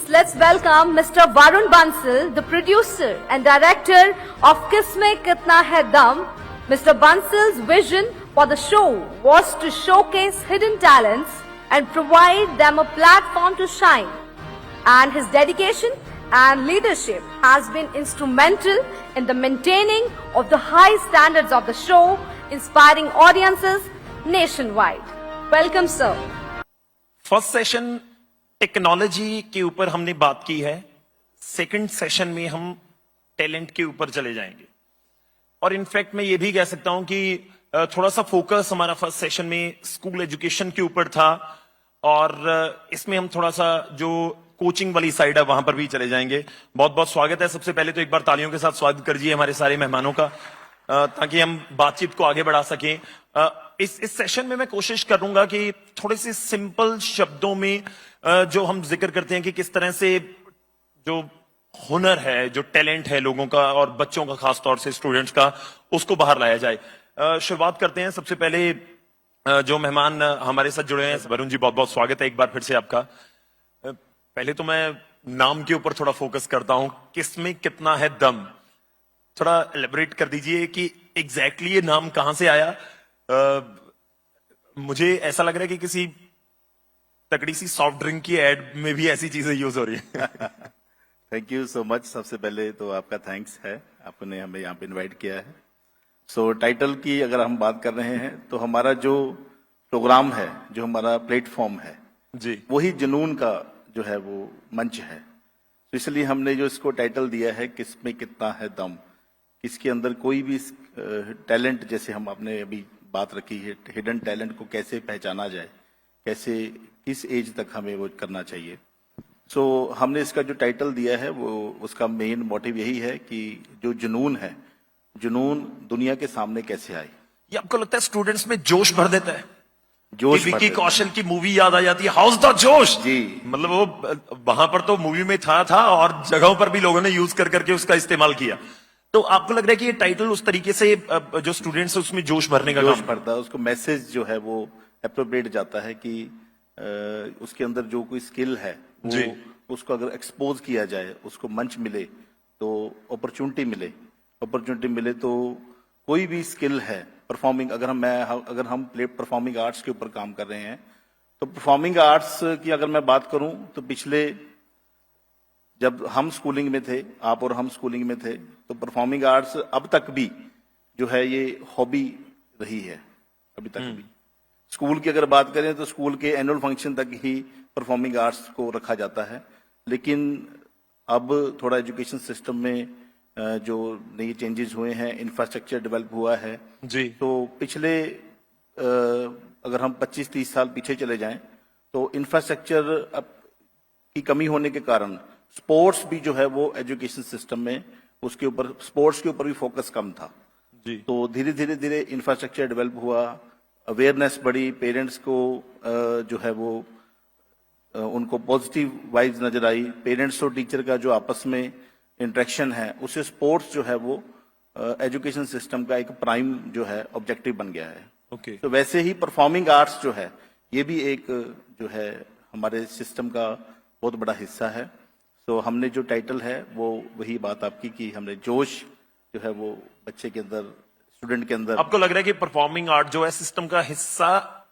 let's welcome Mr. Varun Bansal, the producer and director of Kisme Kitna Hai Dum. Mr. Bansal's vision for the show was to showcase hidden talents and provide them a platform to shine. And his dedication and leadership has been instrumental in the maintaining of the high standards of the show, inspiring audiences nationwide. Welcome, sir. First session technology के ऊपर हमने बात की है। Second session में हम talent के ऊपर चले जाएंगे और इनफैक्ट मैं ये भी कह सकता हूं कि थोड़ा सा फोकस हमारा फर्स्ट सेशन में स्कूल एजुकेशन के ऊपर था और इसमें हम थोड़ा सा जो कोचिंग वाली साइड है वहां पर भी चले जाएंगे। बहुत बहुत स्वागत है। सबसे पहले तो एक बार तालियों के साथ स्वागत करिए हमारे सारे मेहमानों का, ताकि हम बातचीत को आगे बढ़ा सकें। इस सेशन में मैं कोशिश करूंगा कि थोड़े से सिंपल शब्दों में जो हम जिक्र करते हैं कि किस तरह से जो हुनर है, जो टैलेंट है लोगों का और बच्चों का, खास तौर से स्टूडेंट्स का, उसको बाहर लाया जाए। शुरुआत करते हैं। सबसे पहले जो मेहमान हमारे साथ जुड़े हैं, वरुण जी बहुत बहुत स्वागत है एक बार फिर से आपका। पहले तो मैं नाम के ऊपर थोड़ा फोकस करता हूं, किसमें कितना है दम। थोड़ा एलिब्रेट कर दीजिए कि एग्जैक्टली ये नाम कहां से आया। मुझे ऐसा लग रहा है कि किसी तगड़ी सी सॉफ्ट ड्रिंक की एड में भी ऐसी चीजें यूज हो रही है। Thank you so much. सबसे पहले तो आपका थैंक्स है, आपने हमें यहाँ पे इनवाइट किया है। सो टाइटल की अगर हम बात कर रहे हैं तो हमारा जो प्रोग्राम है, जो हमारा प्लेटफॉर्म है जी, वही जुनून का जो है वो मंच है। तो इसलिए हमने जो इसको टाइटल दिया है किसमें कितना है दम। इसके अंदर कोई भी टैलेंट, जैसे हम आपने अभी बात रखी है, हिडन टैलेंट को कैसे पहचाना जाए, कैसे किस एज तक हमें वो करना चाहिए। सो हमने इसका जो टाइटल दिया है वो उसका मेन मोटिव यही है कि जो जुनून है, जुनून दुनिया के सामने कैसे आए। ये आपको लगता है स्टूडेंट्स में जोश भर देता है? जोश विकी कौशल की मूवी याद आ जाती है, हाउस द जोश जी। मतलब वो वहां पर तो मूवी में था और जगहों पर भी लोगों ने यूज कर करके उसका इस्तेमाल किया। तो आपको लग रहा है कि ये टाइटल उस तरीके से जो स्टूडेंट्स है उसमें जोश भरने का जोश काम भरता है, उसको मैसेज जो है वो अप्रोप्रिएट जाता है कि उसके अंदर जो कोई स्किल है वो उसको अगर एक्सपोज किया जाए, उसको मंच मिले तो अपॉर्चुनिटी मिले तो कोई भी स्किल है परफॉर्मिंग, अगर हम परफॉर्मिंग आर्ट्स के ऊपर काम कर रहे हैं तो परफॉर्मिंग आर्ट्स की अगर मैं बात करूं तो पिछले जब हम स्कूलिंग में थे, आप और हम स्कूलिंग में थे, तो परफॉर्मिंग आर्ट्स अब तक भी जो है ये हॉबी रही है। अभी तक भी स्कूल की अगर बात करें तो स्कूल के एनुअल फंक्शन तक ही परफॉर्मिंग आर्ट्स को रखा जाता है। लेकिन अब थोड़ा एजुकेशन सिस्टम में जो नए चेंजेस हुए हैं, इंफ्रास्ट्रक्चर डेवलप हुआ है जी। तो पिछले अगर हम 25-30 साल पीछे चले जाएं तो इंफ्रास्ट्रक्चर की कमी होने के कारण स्पोर्ट्स भी जो है वो एजुकेशन सिस्टम में उसके ऊपर, स्पोर्ट्स के ऊपर भी फोकस कम था जी। तो धीरे धीरे इंफ्रास्ट्रक्चर डेवलप हुआ, अवेयरनेस बढ़ी, पेरेंट्स को जो है वो उनको पॉजिटिव वाइब्स नजर आई। पेरेंट्स और टीचर का जो आपस में इंटरेक्शन है उससे स्पोर्ट्स जो है वो एजुकेशन सिस्टम का एक प्राइम जो है ऑब्जेक्टिव बन गया है। ओके। तो वैसे ही परफॉर्मिंग आर्ट्स जो है ये भी एक जो है हमारे सिस्टम का बहुत बड़ा हिस्सा है। तो हमने जो टाइटल है वो वही बात आपकी कि हमने जोश जो है वो बच्चे के अंदर, स्टूडेंट के अंदर। आपको लग रहा है कि परफॉर्मिंग आर्ट जो है सिस्टम का हिस्सा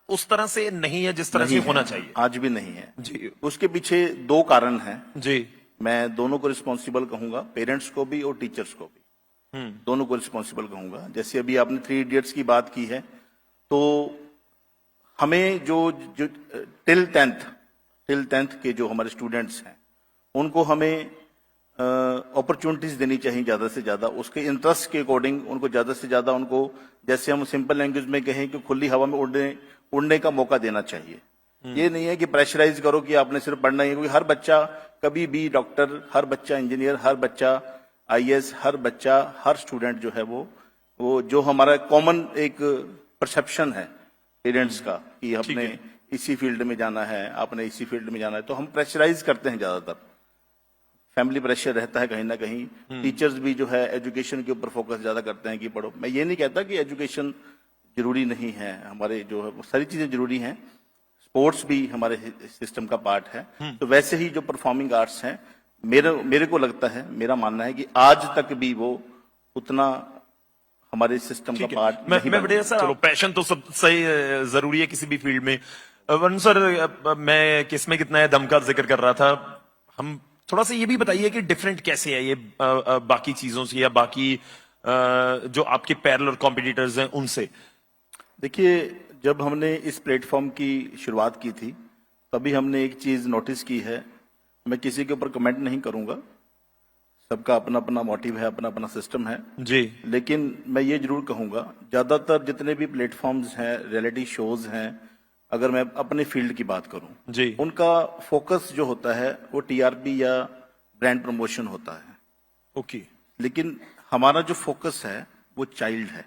उस तरह से नहीं है जिस तरह से होना चाहिए? आज भी नहीं है जी। उसके पीछे दो कारण हैं जी। मैं दोनों को रिस्पॉन्सिबल कहूंगा, पेरेंट्स को भी और टीचर्स को भी, दोनों को रिस्पॉन्सिबल कहूंगा। जैसे अभी आपने 3 इडियट्स की बात की है तो हमें जो टिल 10th के जो हमारे स्टूडेंट्स हैं उनको हमें अपॉर्चुनिटीज देनी चाहिए ज्यादा से ज्यादा, उसके इंटरेस्ट के अकॉर्डिंग उनको ज्यादा से ज्यादा, उनको जैसे हम सिंपल लैंग्वेज में कहें कि खुली हवा में उड़ने का मौका देना चाहिए। ये नहीं है कि प्रेशराइज करो कि आपने सिर्फ पढ़ना ही है, क्योंकि हर बच्चा कभी भी डॉक्टर, हर बच्चा इंजीनियर, हर बच्चा आईएएस, हर स्टूडेंट जो है वो जो हमारा कॉमन एक परसेप्शन है पेरेंट्स का कि आपने इसी फील्ड में जाना है, आपने इसी फील्ड में जाना है, तो हम प्रेशराइज करते हैं ज्यादातर। फैमिली प्रेशर रहता है कहीं ना कहीं। टीचर्स भी जो है एजुकेशन के ऊपर फोकस ज्यादा करते हैं कि पढ़ो। मैं ये नहीं कहता कि एजुकेशन जरूरी नहीं है, हमारे जो है सारी चीजें जरूरी हैं, स्पोर्ट्स भी हमारे सिस्टम का पार्ट है, तो वैसे ही जो परफॉर्मिंग आर्ट्स हैं, मेरे को लगता है, मेरा मानना है कि आज तक भी वो उतना हमारे सिस्टम का पार्ट नहीं मैं बना। बढ़िया सर, चलो पैशन तो सब सही जरूरी है किसी भी फील्ड में। वरुण सर, मैं किसमें कितना है दम का जिक्र कर रहा था, हम थोड़ा सा ये भी बताइए कि डिफरेंट कैसे है ये बाकी चीजों से या बाकी जो आपके पैरेलल कॉम्पिटिटर्स हैं उनसे। देखिए, जब हमने इस प्लेटफॉर्म की शुरुआत की थी तभी हमने एक चीज नोटिस की है, मैं किसी के ऊपर कमेंट नहीं करूंगा, सबका अपना अपना मोटिव है, अपना अपना सिस्टम है जी, लेकिन मैं ये जरूर कहूंगा, ज्यादातर जितने भी प्लेटफॉर्म्स हैं, रियलिटी शोज हैं, अगर मैं अपने फील्ड की बात करूं जी, उनका फोकस जो होता है वो टीआरपी या ब्रांड प्रमोशन होता है। ओके, लेकिन हमारा जो फोकस है वो चाइल्ड है,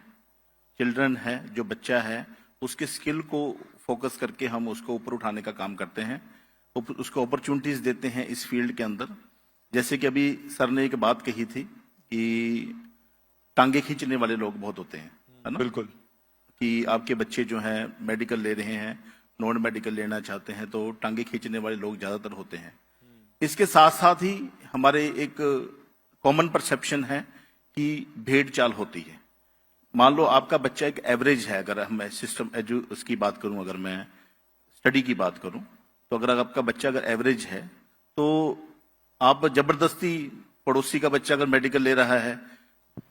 चिल्ड्रन है, जो बच्चा है उसके स्किल को फोकस करके हम उसको ऊपर उठाने का काम करते हैं, उसको अपॉर्चुनिटीज देते हैं इस फील्ड के अंदर। जैसे कि अभी सर ने एक बात कही थी कि टांगे खींचने वाले लोग बहुत होते हैं, है ना, बिल्कुल, कि आपके बच्चे जो हैं मेडिकल ले रहे हैं, नॉन मेडिकल लेना चाहते हैं, तो टांगे खींचने वाले लोग ज्यादातर होते हैं। इसके साथ साथ ही हमारे एक कॉमन परसेप्शन है कि भेड़ चाल होती है। मान लो आपका बच्चा एक एवरेज है, अगर मैं सिस्टम उसकी बात करूं, अगर मैं स्टडी की बात करूं, तो अगर आपका बच्चा अगर एवरेज है तो आप जबरदस्ती, पड़ोसी का बच्चा अगर मेडिकल ले रहा है,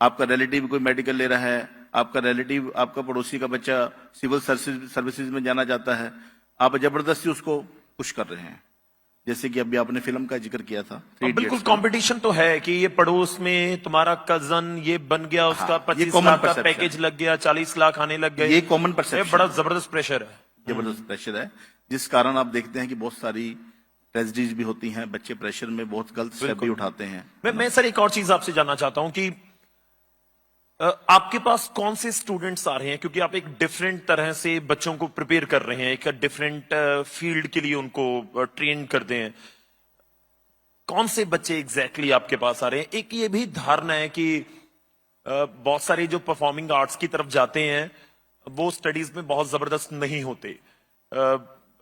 आपका रिलेटिव कोई मेडिकल ले रहा है, आपका पड़ोसी का बच्चा सिविल सर्विसेज में जाना चाहता है, आप जबरदस्ती उसको पुश कर रहे हैं। जैसे कि अभी आपने फिल्म का जिक्र किया था, बिल्कुल कंपटीशन तो है कि ये पड़ोस में तुम्हारा कजन ये बन गया, उसका हाँ, 25 common लाख का perception पैकेज लग गया, 40 लाख आने लग गए, ये कॉमन परसेप्शन, बड़ा जबरदस्त प्रेशर है। जबरदस्त प्रेशर है, जिस कारण आप देखते हैं कि बहुत सारी ट्रेजेडीज भी होती हैं, बच्चे प्रेशर में बहुत गलत स्टेप भी उठाते हैं। मैं सर एक और चीज आपसे जानना चाहता हूं कि आपके पास कौन से स्टूडेंट्स आ रहे हैं, क्योंकि आप एक डिफरेंट तरह से बच्चों को प्रिपेयर कर रहे हैं, एक डिफरेंट फील्ड के लिए उनको ट्रेन करते हैं। कौन से बच्चे एग्जैक्टली आपके पास आ रहे हैं? एक ये भी धारणा है कि बहुत सारे जो परफॉर्मिंग आर्ट्स की तरफ जाते हैं वो स्टडीज में बहुत जबरदस्त नहीं होते।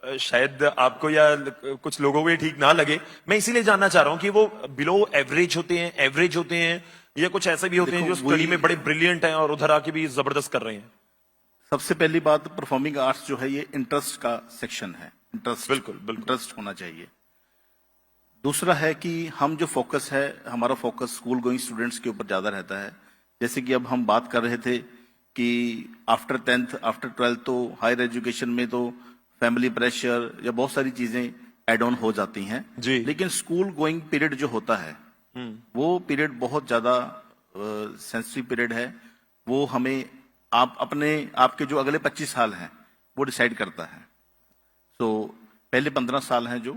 शायद आपको या कुछ लोगों को ये ठीक ना लगे, मैं इसीलिए जानना चाह रहा हूं कि वो बिलो एवरेज होते हैं, एवरेज होते हैं, या कुछ ऐसे भी होते हैं जो स्टडी में बड़े ब्रिलियंट हैं और उधर आके भी जबरदस्त कर रहे हैं। सबसे पहली बात, परफॉर्मिंग आर्ट्स जो है ये इंटरेस्ट का सेक्शन है, इंटरेस्ट, बिल्कुल इंटरेस्ट होना चाहिए। दूसरा है कि हम जो फोकस है, हमारा फोकस स्कूल गोइंग स्टूडेंट्स के ऊपर ज्यादा रहता है। जैसे कि अब हम बात कर रहे थे कि आफ्टर 10th, आफ्टर 12th, तो हायर एजुकेशन में तो फैमिली प्रेशर या बहुत सारी चीजें एड ऑन हो जाती हैं जी। लेकिन स्कूल गोइंग पीरियड जो होता है वो पीरियड बहुत ज्यादा सेंसिटिव पीरियड है। वो हमें आपके जो अगले 25 साल हैं वो डिसाइड करता है। सो पहले 15 साल हैं जो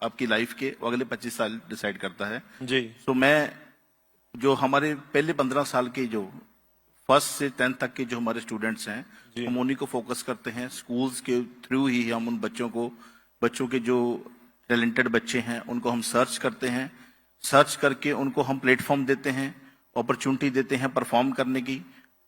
आपकी लाइफ के, वो अगले 25 साल डिसाइड करता है जी। सो मैं जो हमारे पहले 15 साल के जो 1st से 10th तक के जो हमारे स्टूडेंट्स हैं हम उन्हीं को फोकस करते हैं। स्कूल्स के थ्रू ही हम उन बच्चों के जो टैलेंटेड बच्चे हैं उनको हम सर्च करते हैं, सर्च करके उनको हम प्लेटफॉर्म देते हैं, अपॉर्चुनिटी देते हैं परफॉर्म करने की,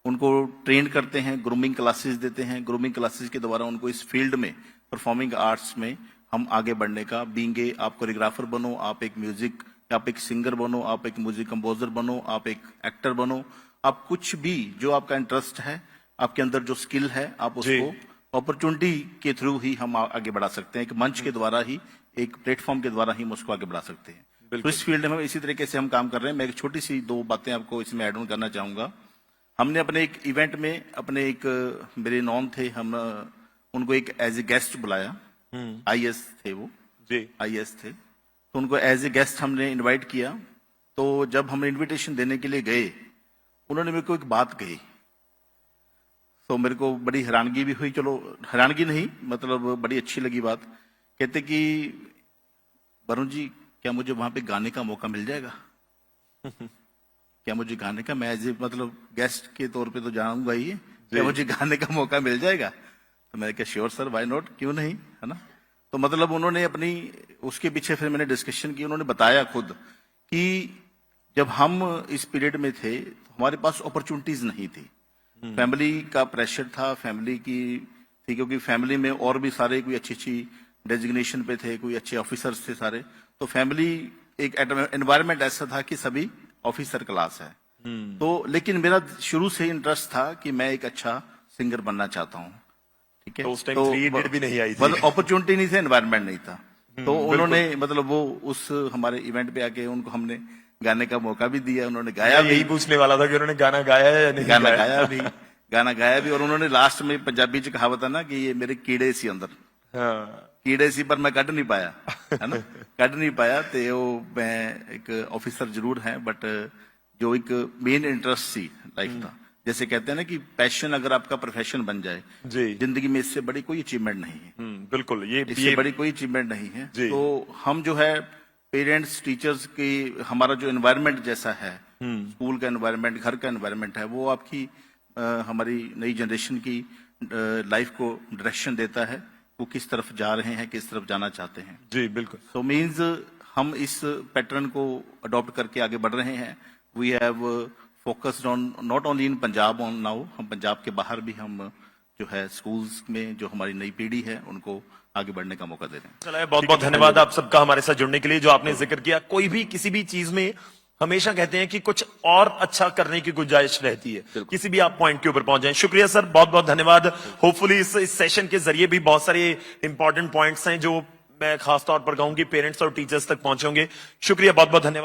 उनको ट्रेन करते हैं, ग्रूमिंग क्लासेस देते हैं। ग्रूमिंग क्लासेस के द्वारा उनको इस फील्ड में, परफॉर्मिंग आर्ट्स में हम आगे बढ़ने का, बींगे आप कोरियोग्राफर बनो, आप एक म्यूजिक, आप एक सिंगर बनो, आप एक म्यूजिक कंपोजर बनो, आप एक एक्टर बनो, आप कुछ भी जो आपका इंटरेस्ट है, आपके अंदर जो स्किल है, आप उसको अपॉर्चुनिटी के थ्रू ही हम आगे बढ़ा सकते हैं। एक मंच के द्वारा ही, एक प्लेटफॉर्म के द्वारा ही हम उसको आगे बढ़ा सकते हैं। तो इस फील्ड में इसी तरीके से हम काम कर रहे हैं। मैं एक छोटी सी 2 बातें आपको इसमें ऐड ऑन करना चाहूंगा। हमने अपने एक इवेंट में मेरे नॉन थे, हम उनको एक एज ए गेस्ट बुलाया, IAS थे वो जी, IAS थे, तो उनको एज ए गेस्ट हमने इनवाइट किया। तो जब हम इनविटेशन देने के लिए गए उन्होंने मेरे को एक बात कही, तो मेरे को बड़ी हैरानगी भी हुई, चलो हैरानगी नहीं मतलब बड़ी अच्छी लगी बात। कहते कि वरुण जी क्या मुझे वहां पे गाने का मौका मिल जाएगा? क्या मुझे गाने का, मैं एज ए मतलब गेस्ट के तौर पे तो जाऊंगा ही, क्या मुझे गाने का मौका मिल जाएगा? तो मैंने कहा श्योर सर, व्हाई नॉट, क्यों नहीं, है ना। तो मतलब उन्होंने अपनी, उसके पीछे फिर मैंने डिस्कशन की, उन्होंने बताया खुद कि जब हम इस पीरियड में थे तो हमारे पास अपॉर्चुनिटीज नहीं थी, फैमिली का प्रेशर था, फैमिली की थी, क्योंकि फैमिली में और भी सारे कोई अच्छी अच्छी डेजिग्नेशन पे थे, कोई अच्छे ऑफिसर्स थे सारे, तो फैमिली एक एनवायरनमेंट ऐसा था कि सभी ऑफिसर क्लास है। तो लेकिन मेरा शुरू से इंटरेस्ट था कि मैं एक अच्छा सिंगर बनना चाहता हूँ, ठीक है। तो उस टाइम 3 इडियट भी नहीं आई थी। मतलब अपॉर्चुनिटी नहीं थी, एनवायरनमेंट नहीं था। तो उन्होंने मतलब वो उस हमारे इवेंट पे आके उनको हमने गाने का मौका भी दिया, उन्होंने गाया भी। यही पूछने वाला था कि उन्होंने गाना गाया है या नहीं गाना गाया भी, और उन्होंने लास्ट में पंजाबी च कहावत है ना कि ये मेरे कीड़े सी अंदर, हाँ। कीड़े सी पर मैं कढ़ नहीं पाया, है ना, कढ़ नहीं पाया। तो वो मैं एक ऑफिसर जरूर है, बट जो एक मेन इंटरेस्ट सी लाइफ था, जैसे कहते हैं ना कि पैशन अगर आपका प्रोफेशन बन जाए जी, जिंदगी में, इससे बड़ी कोई अचीवमेंट नहीं है। बिल्कुल, इससे बड़ी कोई अचीवमेंट नहीं है। जी। तो हम जो है पेरेंट्स टीचर्स की, हमारा जो एनवायरनमेंट जैसा है, स्कूल का एनवायरनमेंट, घर का एनवायरनमेंट है, वो आपकी हमारी नई जनरेशन की लाइफ को डायरेक्शन देता है, वो किस तरफ जा रहे हैं, किस तरफ जाना चाहते हैं। जी बिल्कुल। सो मीन्स हम इस पैटर्न को अडॉप्ट करके आगे बढ़ रहे हैं। We have focused on not only in Punjab on now, हम पंजाब के बाहर भी हम जो है स्कूल्स में जो हमारी नई पीढ़ी है उनको आगे बढ़ने का मौका दे रहे हैं। चलिए, बहुत बहुत धन्यवाद आप सबका हमारे साथ जुड़ने के लिए। जो आपने जिक्र किया, कोई भी किसी भी चीज में हमेशा कहते हैं कि कुछ और अच्छा करने की गुंजाइश रहती है, किसी भी आप पॉइंट के ऊपर पहुंच जाएं। शुक्रिया सर, बहुत बहुत धन्यवाद। होपफुली इस सेशन के जरिए भी बहुत सारे इंपॉर्टेंट पॉइंट्स हैं जो मैं खास तौर पर कहूंगी पेरेंट्स और टीचर्स तक पहुंचे होंगे। शुक्रिया, बहुत बहुत धन्यवाद।